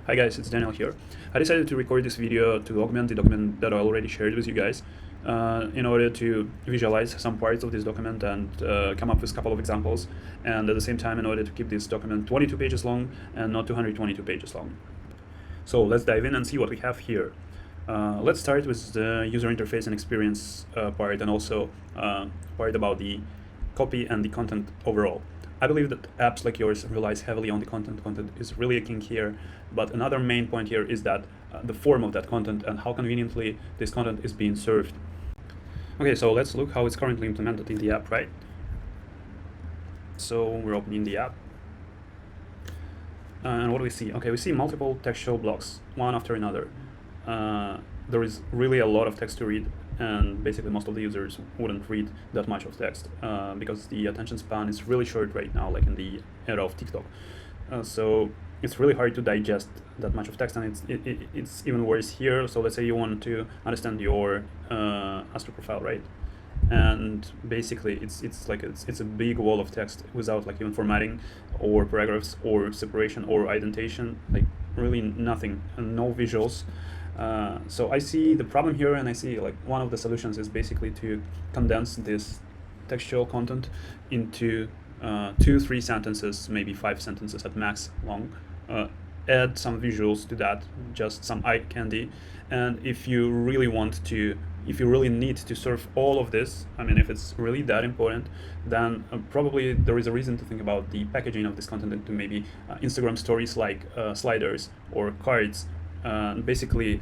Hi guys, it's Daniel here. I decided to record this video to augment the document that I already shared with you guys in order to visualize some parts of this document and come up with a couple of examples, and at the same time in order to keep this document 22 pages long and not 222 pages long. So let's dive in and see what we have here. Let's start with the user interface and experience part, and also part about the copy and the content overall. I believe that apps like yours relies heavily on the content. Content is really a king here, but another main point here is that the form of that content and how conveniently this content is being served. Okay, so let's look how it's currently implemented in the app, right? So we're opening the app. And what do we see? Okay, we see multiple textual blocks, one after another. There is really a lot of text to read, and basically most of the users wouldn't read that much of text because the attention span is really short right now, like in the era of TikTok. So it's really hard to digest that much of text, and it's even worse here. So let's say you want to understand your Astro profile, right? And basically it's a big wall of text without like even formatting or paragraphs or separation or indentation, like really nothing, and no visuals. So I see the problem here, and I see like one of the solutions is basically to condense this textual content into 2-3 sentences, maybe 5 sentences at max long. Add some visuals to that, just some eye candy. And if you really need to serve all of this, I mean, if it's really that important, then probably there is a reason to think about the packaging of this content into maybe Instagram stories, like sliders or cards. Basically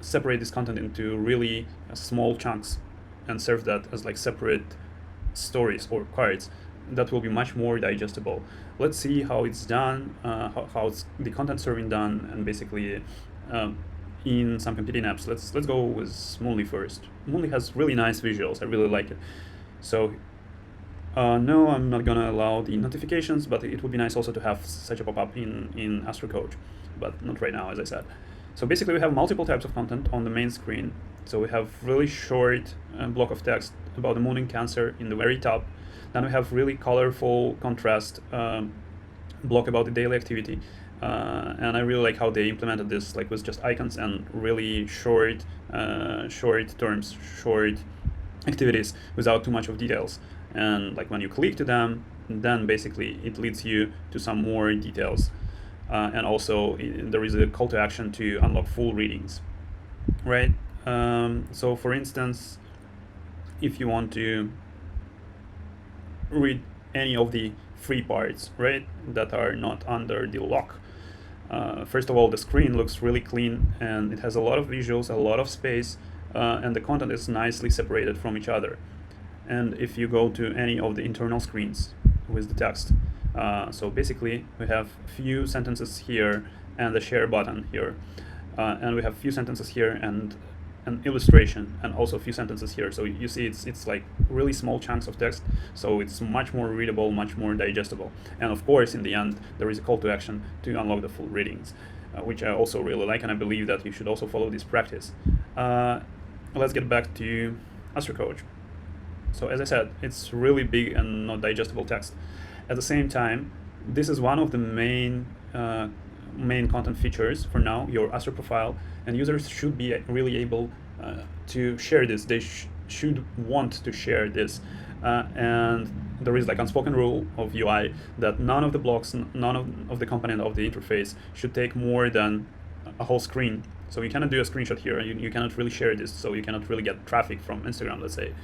separate this content into really small chunks and serve that as like separate stories or cards. That will be much more digestible. Let's see how it's done, how's the content serving done, and basically in some competing apps. Let's go with Moonly first. Moonly has really nice visuals. I really like it. So no, I'm not gonna allow the notifications, but it would be nice also to have such a pop-up in Astro Coach, but not right now, as I said. So basically we have multiple types of content on the main screen. So we have really short block of text about the moon in Cancer in the very top. Then we have really colorful contrast block about the daily activity. And I really like how they implemented this, like with just icons and really short terms, short activities without too much of details. And like when you click to them, then basically it leads you to some more details. And also there is a call to action to unlock full readings, right? So for instance, if you want to read any of the free parts, right, that are not under the lock, first of all, the screen looks really clean, and it has a lot of visuals, a lot of space, and the content is nicely separated from each other. And if you go to any of the internal screens with the text, so basically we have few sentences here and the share button here, and we have few sentences here and an illustration, and also a few sentences here. So you see it's like really small chunks of text, so it's much more readable, much more digestible. And of course in the end there is a call to action to unlock the full readings, which I also really like, and I believe that you should also follow this practice. Let's get back to Astro Coach. So as I said, it's really big and not digestible text. At the same time, this is one of the main content features for now, your Astro profile, and users should be really able to share this. They should want to share this. And there is like unspoken rule of UI that none of the blocks, none of the component of the interface should take more than a whole screen. So you cannot do a screenshot here, and you cannot really share this, so you cannot really get traffic from Instagram, let's say.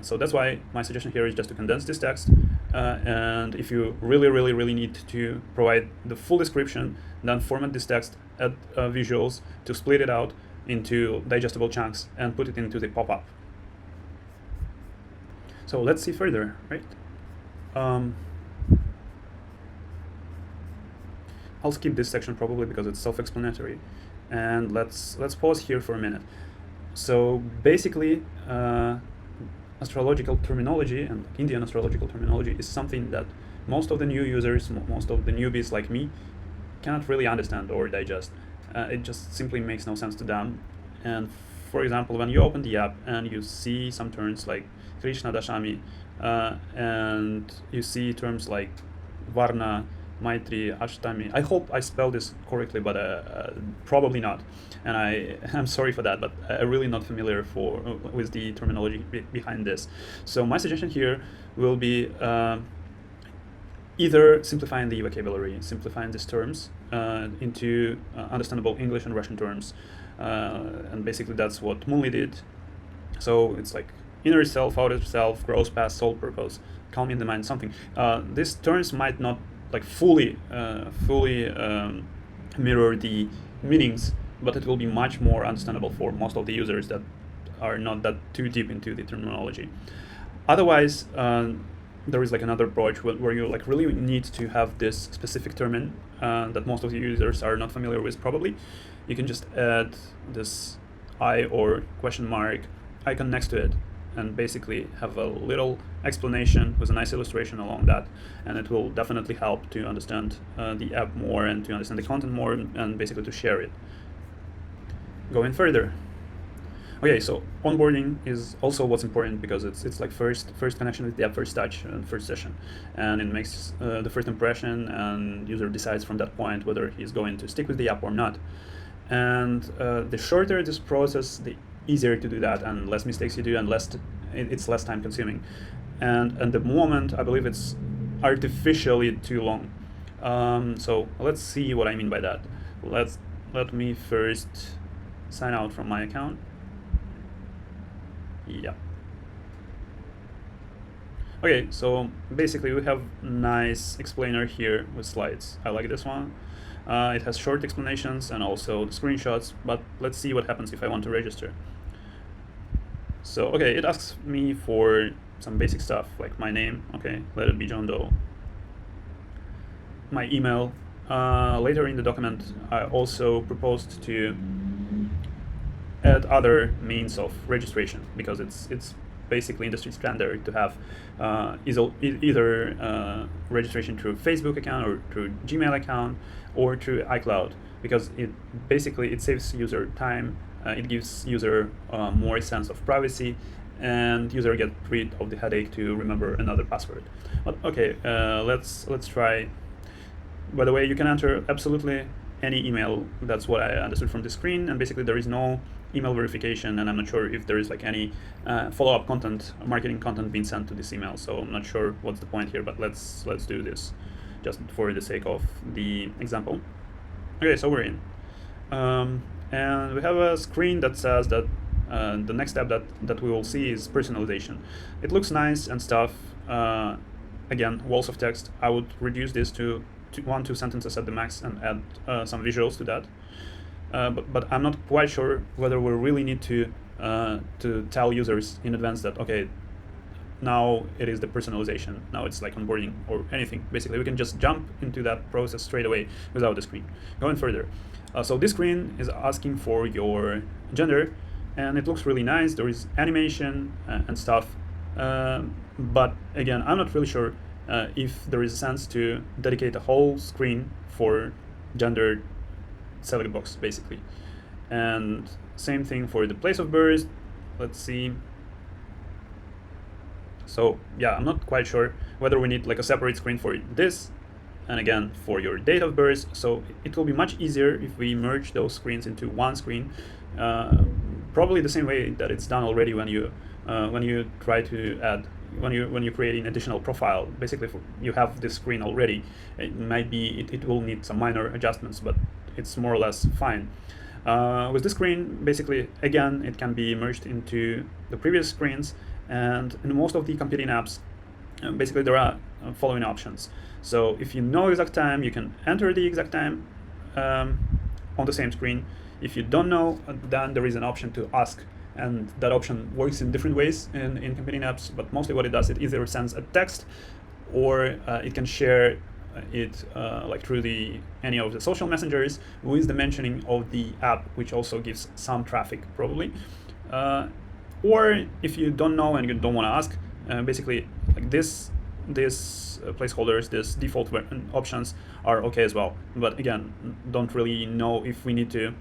So that's why my suggestion here is just to condense this text, and if you really need to provide the full description, then format this text, add visuals to split it out into digestible chunks and put it into the pop-up. So let's see further, right? I'll skip this section probably because it's self-explanatory, and let's pause here for a minute. So basically, astrological terminology and Indian astrological terminology is something that most of the new users, most of the newbies like me, cannot really understand or digest. It just simply makes no sense to them. And for example, when you open the app and you see some terms like Krishna Dashami, and you see terms like Varna, Maitri Ashtami. I hope I spelled this correctly, but probably not. And I'm sorry for that, but I'm really not familiar with the terminology behind this. So my suggestion here will be either simplifying the vocabulary, simplifying these terms into understandable English and Russian terms. And basically that's what Moonly did. So it's like inner self, outer self, growth path, soul purpose, calm in the mind, something. These terms might not like fully mirror the meanings, but it will be much more understandable for most of the users that are not that too deep into the terminology. Otherwise, there is like another approach where you like really need to have this specific term that most of the users are not familiar with probably. You can just add this I or question mark icon next to it and basically have a little explanation with a nice illustration along that, and it will definitely help to understand the app more and to understand the content more and basically to share it. Going further. Okay, so onboarding is also what's important because it's like first connection with the app, first touch and first session, and it makes the first impression, and user decides from that point whether he's going to stick with the app or not. And the shorter this process, the easier to do that, and less mistakes you do, and it's less time consuming. And at the moment, I believe it's artificially too long. So let's see what I mean by that. Let me first sign out from my account. Yeah. Okay, so basically we have nice explainer here with slides. I like this one. It has short explanations and also the screenshots, but let's see what happens if I want to register. So, okay, it asks me for some basic stuff, like my name, okay, let it be John Doe. My email. Later in the document, I also proposed to add other means of registration, because it's basically industry standard to have either registration through Facebook account or through Gmail account or through iCloud, because it saves user time, it gives user more sense of privacy, and user get rid of the headache to remember another password. But okay, let's try. By the way, you can enter absolutely any email. That's what I understood from the screen, and basically there is no email verification, and I'm not sure if there is like any follow-up content, marketing content being sent to this email, so I'm not sure what's the point here, but let's do this just for the sake of the example. Okay, so we're in. And we have a screen that says that the next step that we will see is personalization. It looks nice and stuff. Again, walls of text. I would reduce this to 1-2 sentences at the max and add some visuals to that. But I'm not quite sure whether we really need to tell users in advance that, okay, now it is the personalization, now it's like onboarding or anything. Basically, we can just jump into that process straight away without the screen. Going further. So this screen is asking for your gender, and it looks really nice. There is animation and stuff. But again, I'm not really sure if there is a sense to dedicate a whole screen for gender select box, basically. And same thing for the place of birth. Let's see. So yeah, I'm not quite sure whether we need like a separate screen for this, and again for your date of birth. So it will be much easier if we merge those screens into one screen, probably the same way that it's done already when you try to add, when you create an additional profile. Basically, you have this screen already. It might be it will need some minor adjustments, but it's more or less fine. With this screen, basically, again, it can be merged into the previous screens, and in most of the competing apps, basically there are following options. So if you know exact time, you can enter the exact time on the same screen. If you don't know, then there is an option to ask, and that option works in different ways in competing apps, but mostly what it does, it either sends a text or it can share it like through any of the social messengers with the mentioning of the app, which also gives some traffic probably. Or if you don't know and you don't want to ask, basically like this placeholders, this default options are okay as well. But again, don't really know if we need to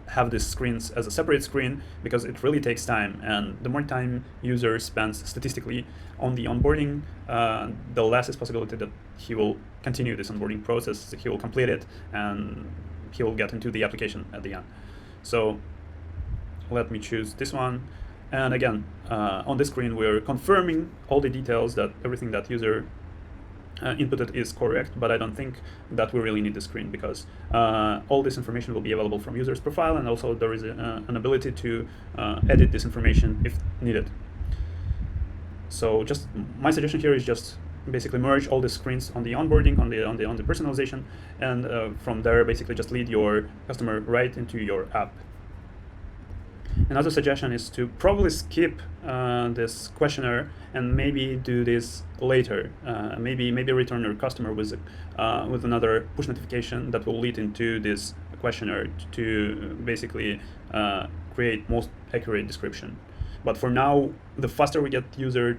have these screens as a separate screen because it really takes time, and the more time user spends statistically on the onboarding, the less is possibility that he will continue this onboarding process, he will complete it, and he will get into the application at the end. So let me choose this one, and again, on this screen we're confirming all the details, that everything that user inputted is correct, but I don't think that we really need the screen because all this information will be available from user's profile, and also there is an ability to edit this information if needed. So just my suggestion here is just basically merge all the screens on the onboarding, on the personalization, and from there basically just lead your customer right into your app. Another suggestion is to probably skip this questionnaire and maybe do this later. Maybe return your customer with another push notification that will lead into this questionnaire to basically create most accurate description. But for now, the faster we get user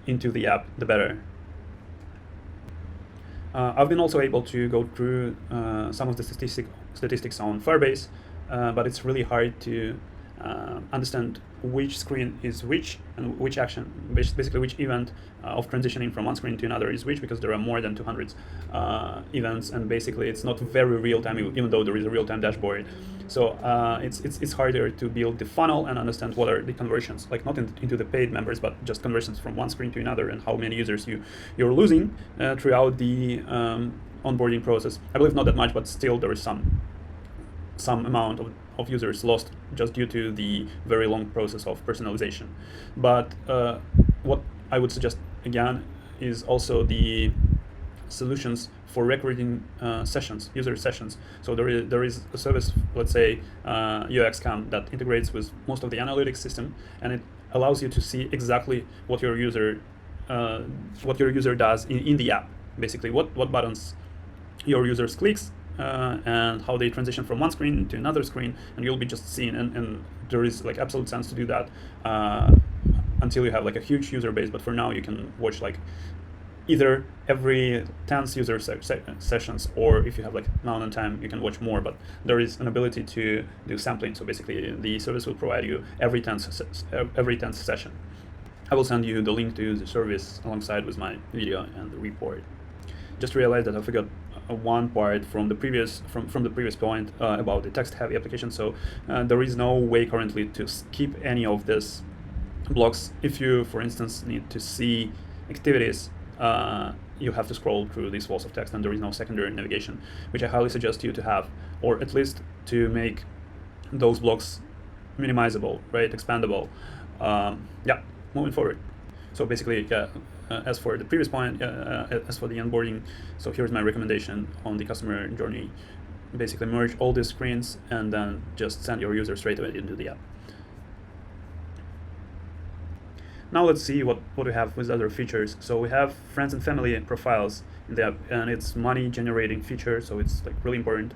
into the app, the better. I've been also able to go through some of the statistics on Firebase, but it's really hard to understand which screen is which and which action, basically which event of transitioning from one screen to another is which, because there are more than 200 events, and basically it's not very real time, even though there is a real time dashboard. So it's harder to build the funnel and understand what are the conversions, like not into the paid members, but just conversions from one screen to another, and how many users you're losing throughout the onboarding process. I believe not that much, but still there is some amount of users lost just due to the very long process of personalization. But what I would suggest again is also the solutions for recording sessions, user sessions. So there is a service, let's say UXCam, that integrates with most of the analytics system, and it allows you to see exactly what your user does in the app. Basically, what buttons your users clicks, and how they transition from one screen to another screen, and you'll be just seeing, and there is like absolute sense to do that until you have like a huge user base. But for now, you can watch like either every 10th user sessions, or if you have like amount of time, you can watch more. But there is an ability to do sampling, so basically the service will provide you every 10th session. I will send you the link to the service alongside with my video and the report. Just realized that I forgot one part from the previous point about the text-heavy application. So there is no way currently to skip any of these blocks. If you, for instance, need to see activities, you have to scroll through these walls of text, and there is no secondary navigation, which I highly suggest you to have, or at least to make those blocks minimizable, right, expandable. Yeah, moving forward. So basically, as for the previous point, as for the onboarding, so here's my recommendation on the customer journey. Basically merge all these screens and then just send your user straight away into the app. Now let's see what we have with other features. So we have friends and family profiles in the app, and it's money generating feature, so it's like really important.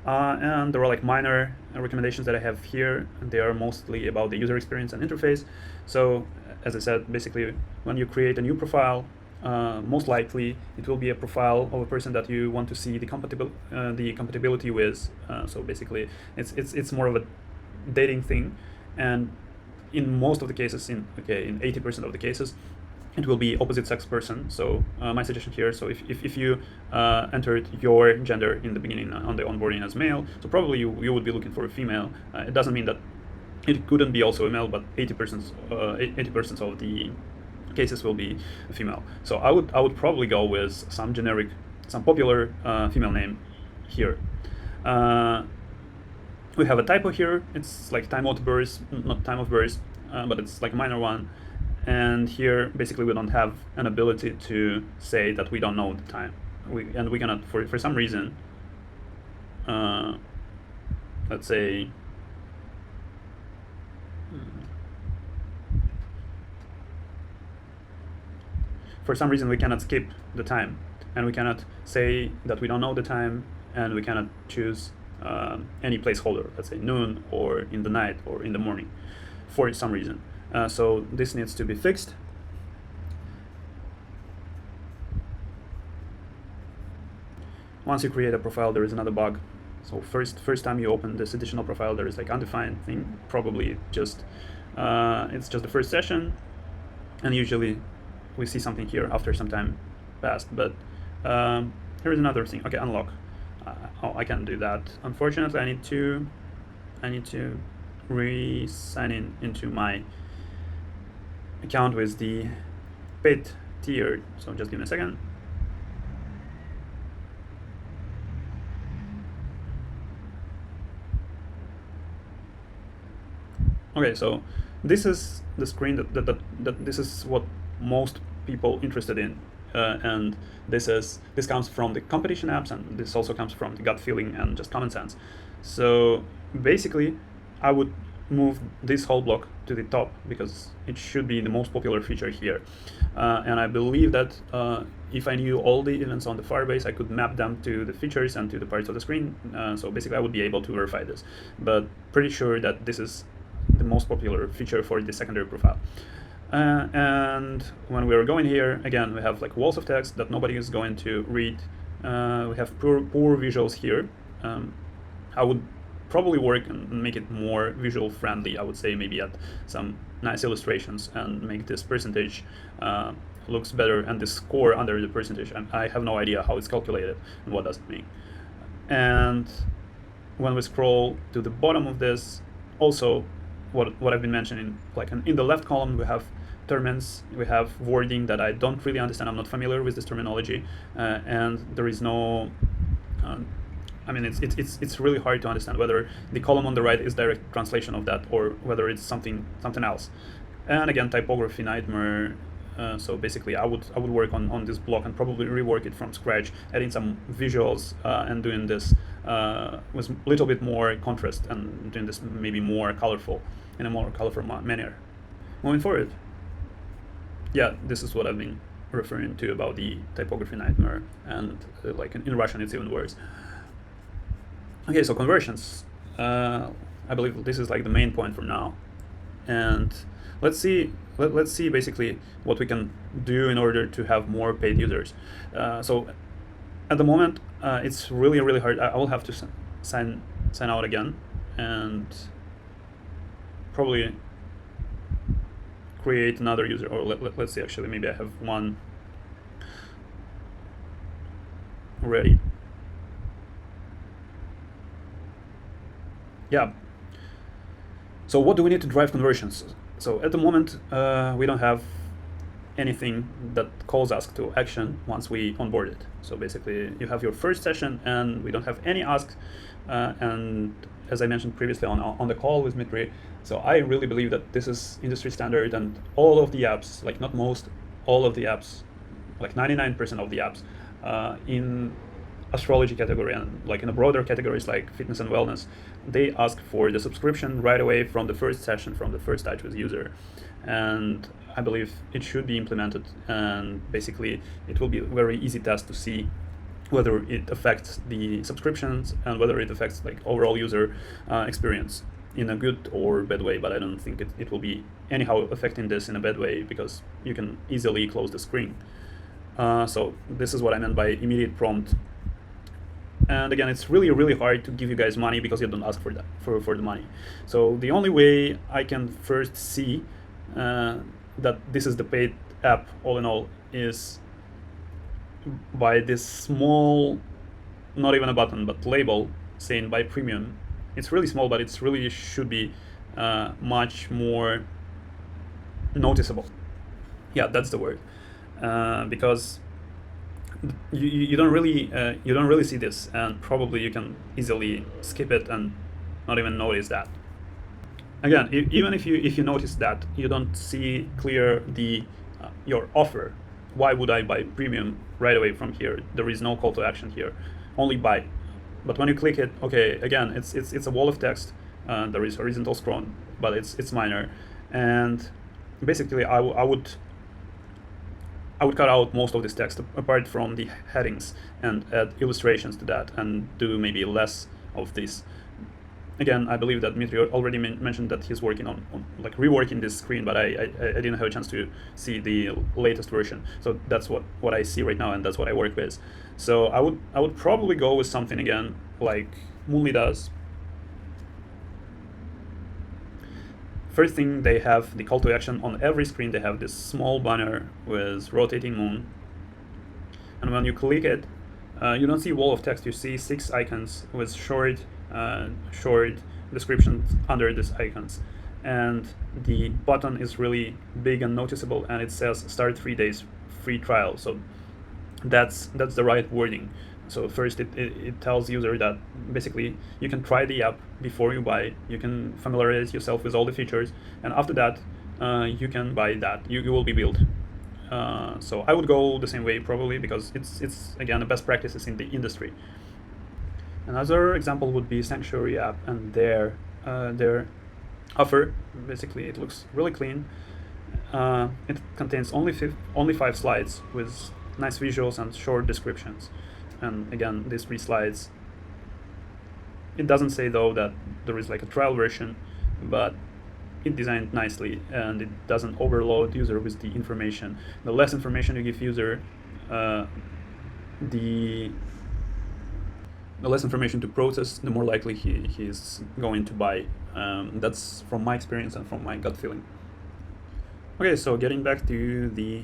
And there are like minor recommendations that I have here, and they are mostly about the user experience and interface. So as I said, basically when you create a new profile, most likely it will be a profile of a person that you want to see the compatibility with. So basically it's more of a dating thing, and in most of the cases, in 80% of the cases, it will be opposite sex person. So my suggestion here, so if you entered your gender in the beginning on the onboarding as male, so probably you would be looking for a female. It doesn't mean that it couldn't be also a male, but 80% of the cases will be a female. So I would probably go with some popular female name here. We have a typo here. It's like time of birth, not time of birth, but it's like a minor one. And here, basically, we don't have an ability to say that we don't know the time. We cannot, for some reason, let's say, for some reason we cannot skip the time, and we cannot say that we don't know the time, and we cannot choose any placeholder, let's say noon or in the night or in the morning, for some reason. So this needs to be fixed. Once you create a profile, there is another bug. So first time you open this additional profile, there is like undefined thing, probably just it's just the first session, and usually we see something here after some time passed. But here's another thing. Okay, unlock. Oh, I can't do that. Unfortunately, I need to re-sign in into my account with the paid tier. So just give me a second. Okay, so this is the screen that this is what most people interested in, and this comes from the competition apps, and this also comes from the gut feeling and just common sense. So basically, I would move this whole block to the top because it should be the most popular feature here, and I believe that if I knew all the events on the Firebase, I could map them to the features and to the parts of the screen. So basically, I would be able to verify this, but pretty sure that this is the most popular feature for the secondary profile. And when we're going here, again, we have like walls of text that nobody is going to read. We have poor visuals here. I would probably work and make it more visual friendly. I would say maybe add some nice illustrations and make this percentage looks better, and the score under the percentage. And I have no idea how it's calculated and what does it mean. And when we scroll to the bottom of this, also what I've been mentioning, like in the left column we have terms, we have wording that I don't really understand. I'm not familiar with this terminology, and there is no. I mean, it's really hard to understand whether the column on the right is direct translation of that or whether it's something else. And again, typography nightmare. So basically, I would work on this block and probably rework it from scratch, adding some visuals and doing this with a little bit more contrast and doing this maybe more colorful, in a more colorful manner. Moving forward, yeah, this is what I've been referring to about the typography nightmare, and like in Russian it's even worse. Okay, so conversions. I believe this is like the main point for now, and let's see basically what we can do in order to have more paid users. So at the moment, it's really hard. I will have to sign out again and probably create another user, or let's see, actually maybe I have one ready. Yeah. So what do we need to drive conversions? So at the moment, we don't have anything that calls us to action once we onboard it. So basically, you have your first session, and we don't have any asks. And as I mentioned previously on the call with Dmitry, so I really believe that this is industry standard, and all of the apps, like not most, all of the apps, like 99% of the apps in astrology category and like in a broader categories like fitness and wellness, they ask for the subscription right away from the first session, from the first touch with user. And I believe it should be implemented, and basically it will be a very easy test to see whether it affects the subscriptions and whether it affects like overall user experience in a good or bad way. But I don't think it will be anyhow affecting this in a bad way, because you can easily close the screen. So this is what I meant by immediate prompt. And again, it's really hard to give you guys money because you don't ask for that for the money. So the only way I can first see that this is the paid app all in all is by this small, not even a button, but label saying buy premium. It's really small, but it's really should be much more noticeable. Yeah, that's the word, because you don't really see this, and probably you can easily skip it and not even notice that. Again, even if you notice that you don't see clear the your offer, why would I buy premium right away from here? There is no call to action here, only buy. But when you click it, okay, again, it's a wall of text. There is horizontal scroll, but it's minor, and basically I would cut out most of this text apart from the headings and add illustrations to that and do maybe less of this. Again, I believe that Dmitry already mentioned that he's working on like reworking this screen, but I didn't have a chance to see the latest version. So that's what I see right now, and that's what I work with. So I would probably go with something again like Moonly does. First thing, they have the call to action on every screen. They have this small banner with rotating moon, and when you click it, you don't see a wall of text. You see 6 icons with short descriptions under these icons, and the button is really big and noticeable, and it says start 3 days free trial. So that's the right wording. So first it tells user that basically you can try the app before you buy. You can familiarize yourself with all the features, and after that you can buy that. You will be billed. So I would go the same way probably, because it's again the best practices in the industry. Another example would be Sanctuary app and their offer. Basically, it looks really clean. It contains only 5 slides with nice visuals and short descriptions. And again, these 3 slides. It doesn't say though that there is like a trial version, but it designed nicely, and it doesn't overload user with the information. The less information you give user, the less information to process, the more likely he is going to buy. That's from my experience and from my gut feeling. Okay, so getting back to the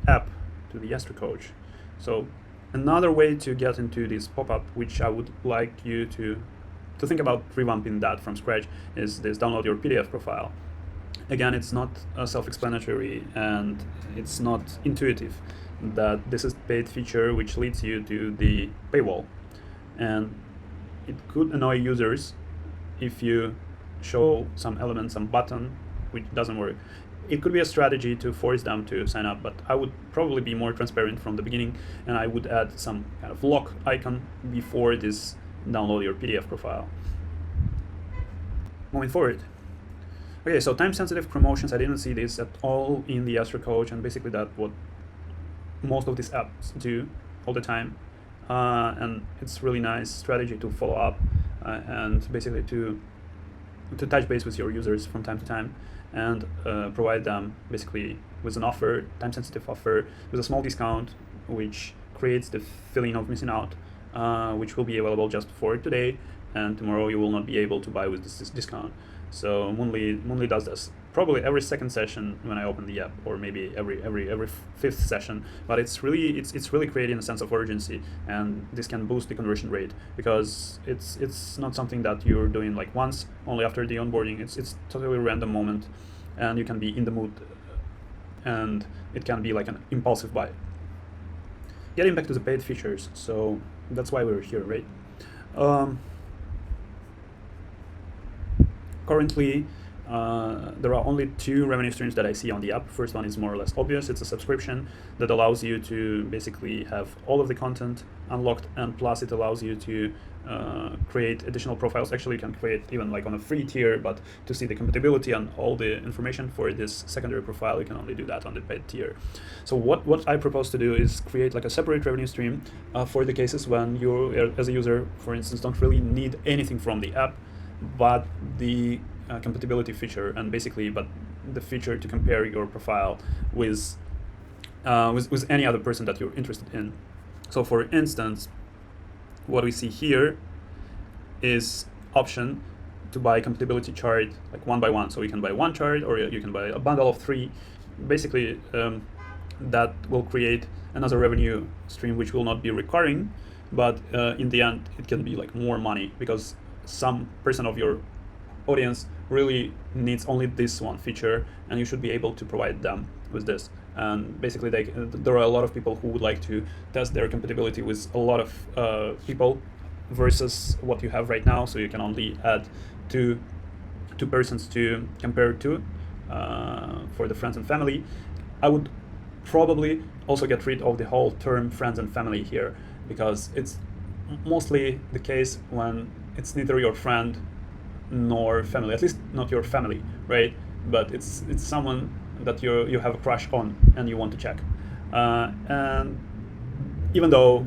app, to the Astro coach. So another way to get into this pop-up, which I would like you to think about revamping that from scratch, is this download your PDF profile. Again, it's not self-explanatory and it's not intuitive that this is a paid feature which leads you to the paywall. And it could annoy users if you show some element, some button, which doesn't work. It could be a strategy to force them to sign up, but I would probably be more transparent from the beginning, and I would add some kind of lock icon before this download your PDF profile. Moving forward. Okay, so time-sensitive promotions, I didn't see this at all in the Astro coach, and basically that's what most of these apps do all the time. And it's really nice strategy to follow up and basically to touch base with your users from time to time, and provide them basically with an offer, time-sensitive offer, with a small discount, which creates the feeling of missing out, which will be available just for today, and tomorrow you will not be able to buy with this discount. So Moonly does this probably every second session when I open the app, or maybe every fifth session. But it's really creating a sense of urgency, and this can boost the conversion rate, because it's not something that you're doing like once only after the onboarding. It's totally random moment, and you can be in the mood, and it can be like an impulsive buy. Getting back to the paid features, so that's why we're here, right? Currently, there are only 2 revenue streams that I see on the app. First one is more or less obvious. It's a subscription that allows you to basically have all of the content unlocked, and plus it allows you to create additional profiles. Actually, you can create even like on a free tier, but to see the compatibility and all the information for this secondary profile, you can only do that on the paid tier. So what I propose to do is create like a separate revenue stream for the cases when you, as a user, for instance, don't really need anything from the app, but the compatibility feature, and basically but the feature to compare your profile with any other person that you're interested in. So for instance, what we see here is option to buy compatibility chart like 1 by 1. So you can buy 1 chart, or you can buy a bundle of 3. Basically that will create another revenue stream which will not be recurring, but in the end it can be like more money, because some person of your audience really needs only this one feature, and you should be able to provide them with this. And basically there are a lot of people who would like to test their compatibility with a lot of people versus what you have right now, so you can only add two persons to compare to for the friends and family. I would probably also get rid of the whole term friends and family here, because it's mostly the case when it's neither your friend nor family, at least not your family, right? But it's someone that you have a crush on and you want to check. And even though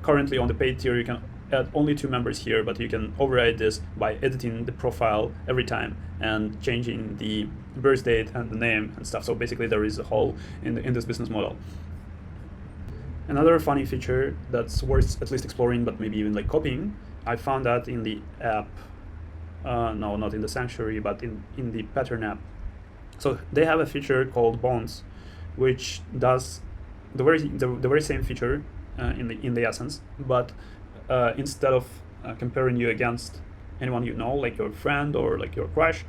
currently on the paid tier you can add only 2 members here, but you can override this by editing the profile every time and changing the birth date and the name and stuff. So basically there is a hole in this business model. Another funny feature that's worth at least exploring, but maybe even like copying, I found that in the app, no, not in the Sanctuary, but in the Pattern app. So they have a feature called Bonds, which does the very same feature in the essence, but instead of comparing you against anyone you know, like your friend or like your crush,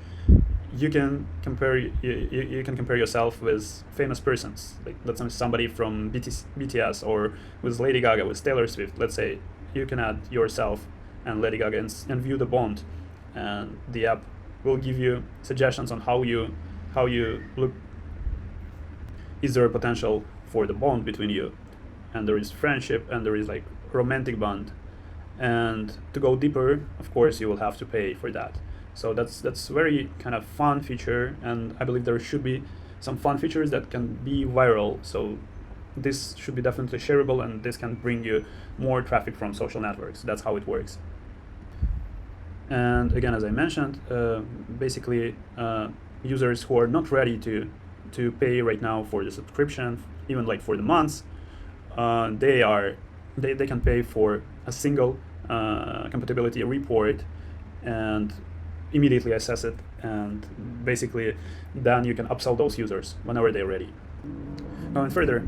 you can compare you can compare yourself with famous persons, like let's say somebody from BTS, or with Lady Gaga, with Taylor Swift. Let's say you can add yourself and Lady Gaga and view the bond, and the app will give you suggestions on how you look. Is there a potential for the bond between you? And there is friendship, and there is like romantic bond. And to go deeper, of course, you will have to pay for that. So that's very kind of fun feature, and I believe there should be some fun features that can be viral. So this should be definitely shareable, and this can bring you more traffic from social networks. That's how it works. And again, as I mentioned, basically users who are not ready to pay right now for the subscription, even like for the months, they can pay for a single compatibility report and immediately assess it, and basically then you can upsell those users whenever they're ready. Going further,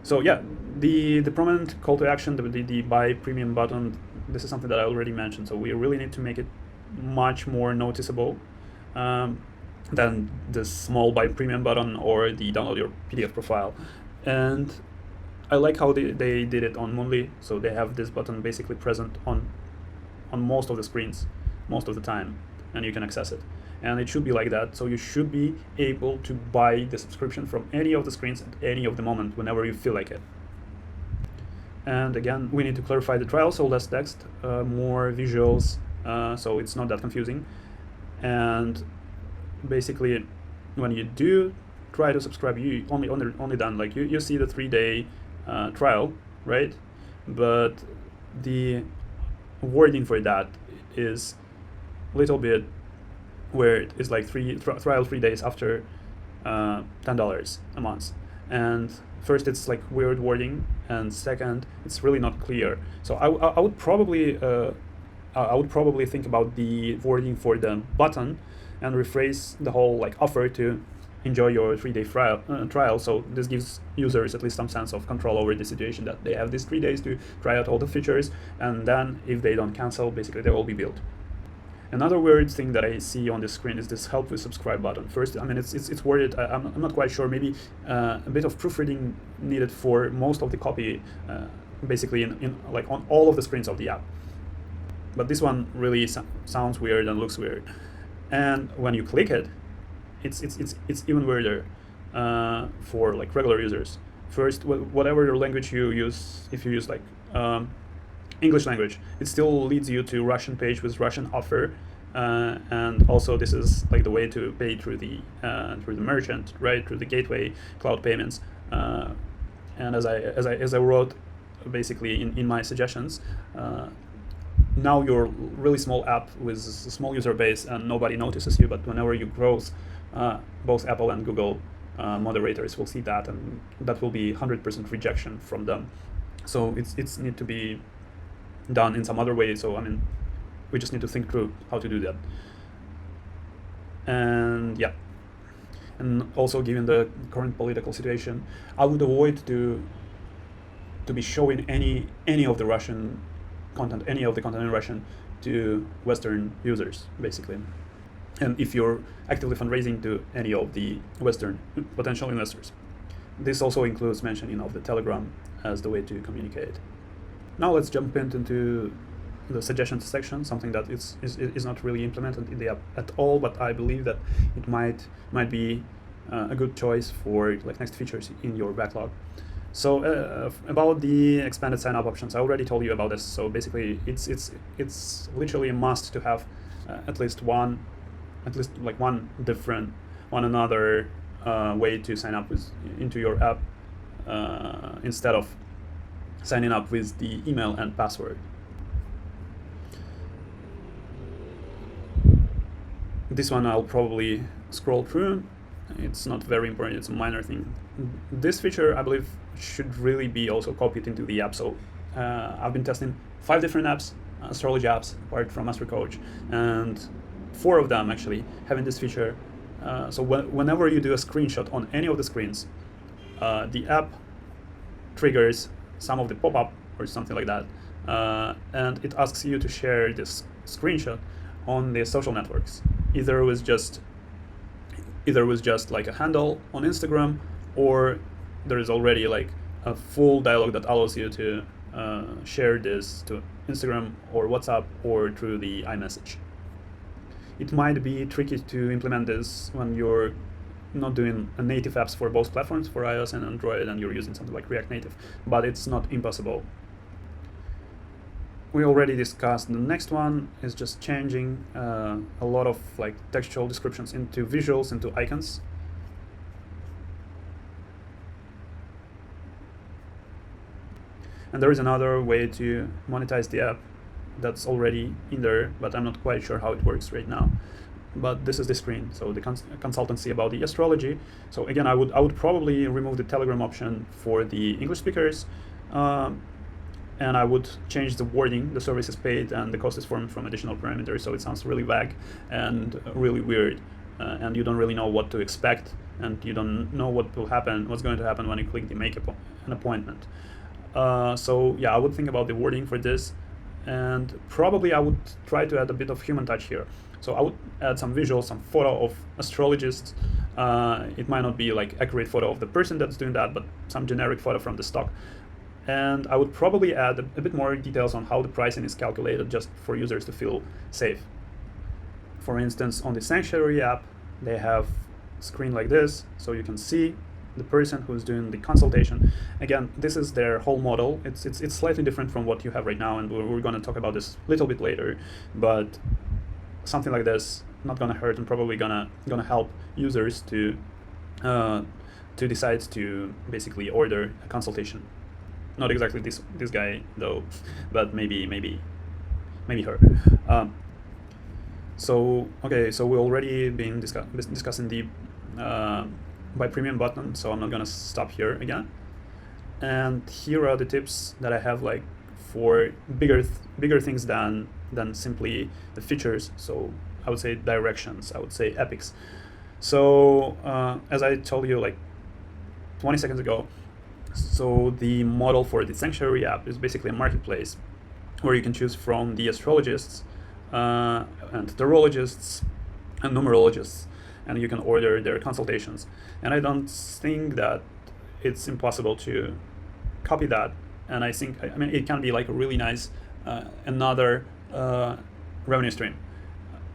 so yeah, the prominent call to action, the buy premium button, this is something that I already mentioned, so we really need to make it much more noticeable than the small buy premium button or the download your PDF profile. And I like how they did it on Moonly, so they have this button basically present on most of the screens, most of the time, and you can access it. And it should be like that, so you should be able to buy the subscription from any of the screens at any of the moment, whenever you feel like it. And again, we need to clarify the trial, so less text, more visuals, so it's not that confusing. And basically, when you do try to subscribe, you only done like you see the 3-day trial, right? But the wording for that is a little bit weird. It's like trial 3 days after $10 a month. And first, it's like weird wording, and second, it's really not clear. So I would probably think about the wording for the button and rephrase the whole like offer to enjoy your 3-day trial. So this gives users at least some sense of control over the situation, that they have these 3 days to try out all the features, and then if they don't cancel, basically they will be billed. Another weird thing that I see on the screen is this help with subscribe button. First, I mean, it's worded, I'm not quite sure, maybe a bit of proofreading needed for most of the copy, basically in like on all of the screens of the app. But this one really sounds weird and looks weird. And when you click it, it's even weirder for like regular users. First, whatever your language you use, if you use like English language, it still leads you to Russian page with Russian offer, and also this is like the way to pay through the merchant, right, through the gateway cloud payments. And as I wrote basically in my suggestions, now you're a really small app with a small user base and nobody notices you, but whenever you grow, both Apple and Google moderators will see that, and that will be 100% rejection from them. So it's need to be done in some other way. So I mean, we just need to think through how to do that. And yeah, and also given the current political situation, I would avoid to be showing any of the Russian content, any of the content in Russian to Western users, basically. And if you're actively fundraising to any of the Western potential investors, this also includes mentioning of the Telegram as the way to communicate. Now let's jump into the suggestions section, something that is not really implemented in the app at all, but I believe that it might be a good choice for like next features in your backlog. So about the expanded sign-up options, I already told you about this. So basically, it's literally a must to have at least one another way to sign up into your app instead of signing up with the email and password. This one I'll probably scroll through. It's not very important, it's a minor thing. This feature, I believe, should really be also copied into the app, so I've been testing 5 different apps, astrology apps, apart from Astro Coach, and 4 of them actually having this feature. So whenever you do a screenshot on any of the screens, the app triggers some of the pop-up or something like that, and it asks you to share this screenshot on the social networks. Either it was just like a handle on Instagram, or there is already like a full dialogue that allows you to share this to Instagram or WhatsApp or through the iMessage. It might be tricky to implement this when you're not doing native apps for both platforms, for iOS and Android, and you're using something like React Native, but it's not impossible. We already discussed. The next one is just changing a lot of like textual descriptions into visuals, into icons. And there is another way to monetize the app that's already in there, but I'm not quite sure how it works right now. But this is the screen, so the consultancy about the astrology. So again, I would probably remove the Telegram option for the English speakers, and I would change the wording, the service is paid and the cost is formed from additional parameters, so it sounds really vague and really weird, and you don't really know what to expect, and you don't know what's going to happen when you click the make an appointment. So yeah, I would think about the wording for this, and probably I would try to add a bit of human touch here. So I would add some visuals, some photo of astrologists. It might not be like accurate photo of the person that's doing that, but some generic photo from the stock. And I would probably add a bit more details on how the pricing is calculated, just for users to feel safe. For instance, on the Sanctuary app, they have a screen like this, so you can see the person who's doing the consultation. Again, this is their whole model. It's slightly different from what you have right now, and we're going to talk about this a little bit later. But something like this, not gonna hurt, and probably gonna help users to decide to basically order a consultation. Not exactly this guy though, but maybe her. So okay, so we already been discussing the buy premium button, so I'm not gonna stop here again. And here are the tips that I have, like for bigger things than simply the features. So I would say directions, I would say epics. So as I told you like 20 seconds ago, so the model for the Sanctuary app is basically a marketplace where you can choose from the astrologists and tarologists and numerologists, and you can order their consultations. And I don't think that it's impossible to copy that. And I mean, it can be like a really nice another revenue stream.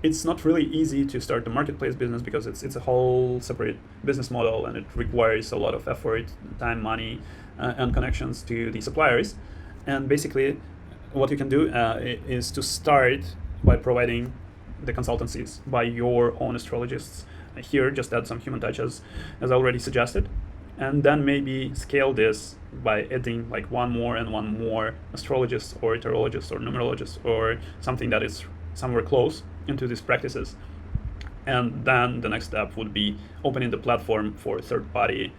It's not really easy to start the marketplace business because it's a whole separate business model, and it requires a lot of effort, time, money, and connections to the suppliers. And basically, what you can do is to start by providing the consultancies by your own astrologists. Here, just add some human touch as I already suggested, and then maybe scale this by adding like one more astrologist or tarologist or numerologist or something that is somewhere close into these practices. And then the next step would be opening the platform for third-party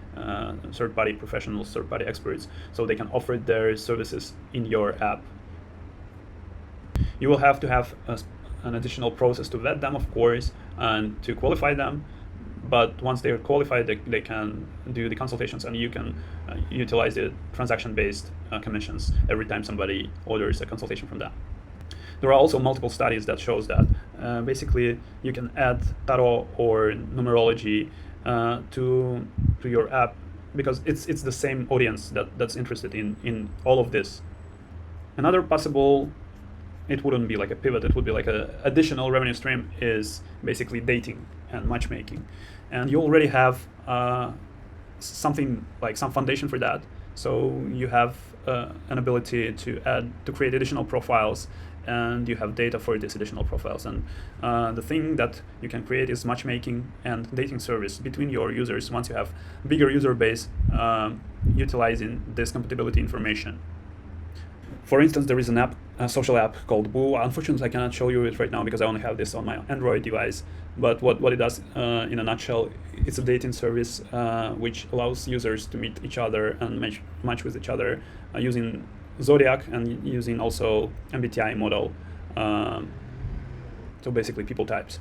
professionals, third-party experts, so they can offer their services in your app. You will have to have an additional process to vet them, of course, and to qualify them. But once they are qualified, they can do the consultations, and you can utilize the transaction-based commissions every time somebody orders a consultation from them. There are also multiple studies that shows that basically you can add tarot or numerology to your app, because it's the same audience that's interested in all of this. Another possible, it wouldn't be like a pivot, it would be like an additional revenue stream, is basically dating and matchmaking. And you already have something like some foundation for that. So you have an ability to create additional profiles, and you have data for these additional profiles. And the thing that you can create is matchmaking and dating service between your users once you have bigger user base utilizing this compatibility information. For instance, there is a social app called Boo. Unfortunately, I cannot show you it right now because I only have this on my Android device. But what it does in a nutshell, it's a dating service which allows users to meet each other and match with each other using zodiac and using also MBTI model. So basically people types.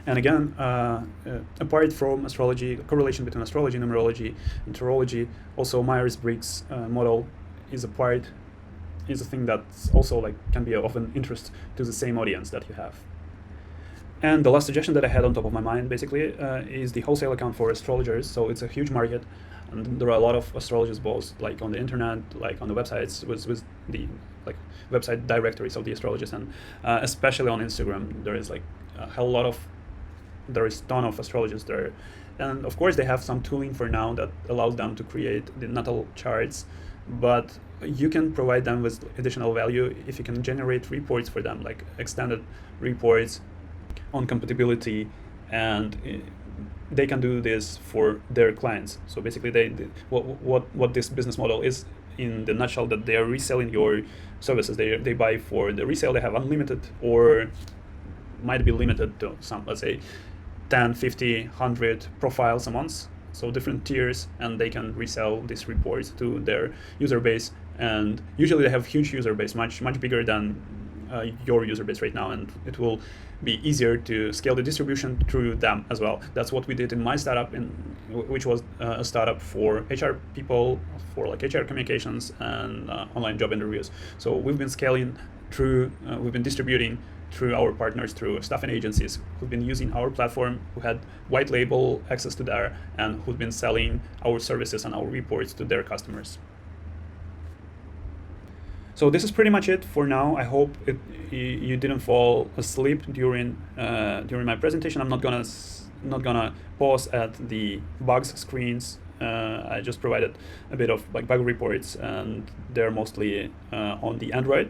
And again, apart from astrology, correlation between astrology, numerology, meteorology, also Myers-Briggs model is a thing that's also like can be of an interest to the same audience that you have. And the last suggestion that I had on top of my mind basically is the wholesale account for astrologers. So it's a huge market, and there are a lot of astrologers both like on the internet, like on the websites with the like website directories of the astrologers, and especially on Instagram there is like there is a ton of astrologers there. And of course they have some tooling for now that allows them to create the natal charts, but you can provide them with additional value if you can generate reports for them, like extended reports on compatibility, and they can do this for their clients. So basically what this business model is in the nutshell, that they are reselling your services. They buy for the resale. They have unlimited or might be limited to some, let's say 10, 50, 100 profiles a month, so different tiers, and they can resell these reports to their user base. And usually they have huge user base, much bigger than your user base right now, and it will be easier to scale the distribution through them as well. That's what we did in my startup, which was a startup for HR people, for like HR communications and online job interviews. So we've been scaling through, we've been distributing through our partners, through staffing agencies who've been using our platform, who had white label access to there, and who've been selling our services and our reports to their customers. So this is pretty much it for now. I hope you didn't fall asleep during my presentation. I'm not gonna pause at the bugs screens. I just provided a bit of like bug reports, and they're mostly on the Android.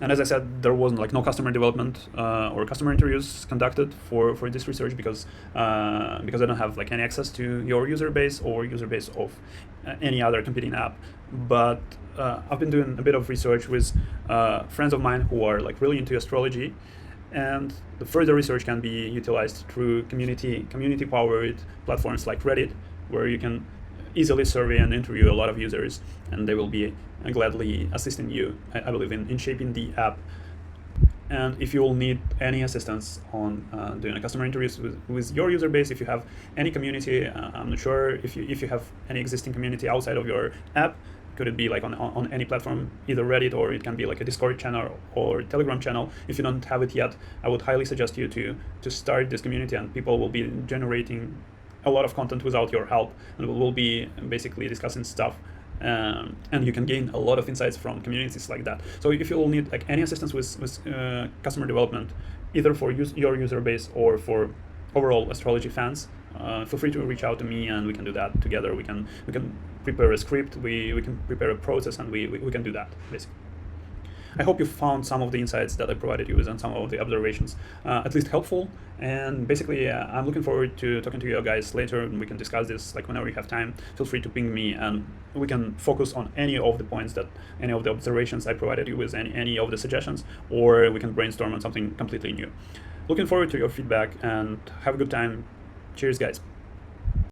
And as I said, there wasn't like no customer development or customer interviews conducted for this research because I don't have like any access to your user base or user base of any other competing app. But I've been doing a bit of research with friends of mine who are like really into astrology, and the further research can be utilized through community powered platforms like Reddit, where you can easily survey and interview a lot of users, and they will be gladly assisting you, I believe, in shaping the app. And if you will need any assistance on doing a customer interviews with your user base, if you have any community, I'm not sure if you have any existing community outside of your app. Could it be like on any platform, either Reddit, or it can be like a Discord channel or Telegram channel. If you don't have it yet, I would highly suggest you to start this community, and people will be generating a lot of content without your help, and we'll be basically discussing stuff, and you can gain a lot of insights from communities like that. So if you will need like any assistance with customer development, either for your user base or for overall astrology fans, feel free to reach out to me, and we can do that together. We can prepare a script, we can prepare a process, and we can do that basically. I hope you found some of the insights that I provided you with and some of the observations at least helpful. And basically, I'm looking forward to talking to you guys later, and we can discuss this like whenever you have time. Feel free to ping me, and we can focus on any of the points any of the observations I provided you with, any of the suggestions, or we can brainstorm on something completely new. Looking forward to your feedback, and have a good time. Cheers, guys.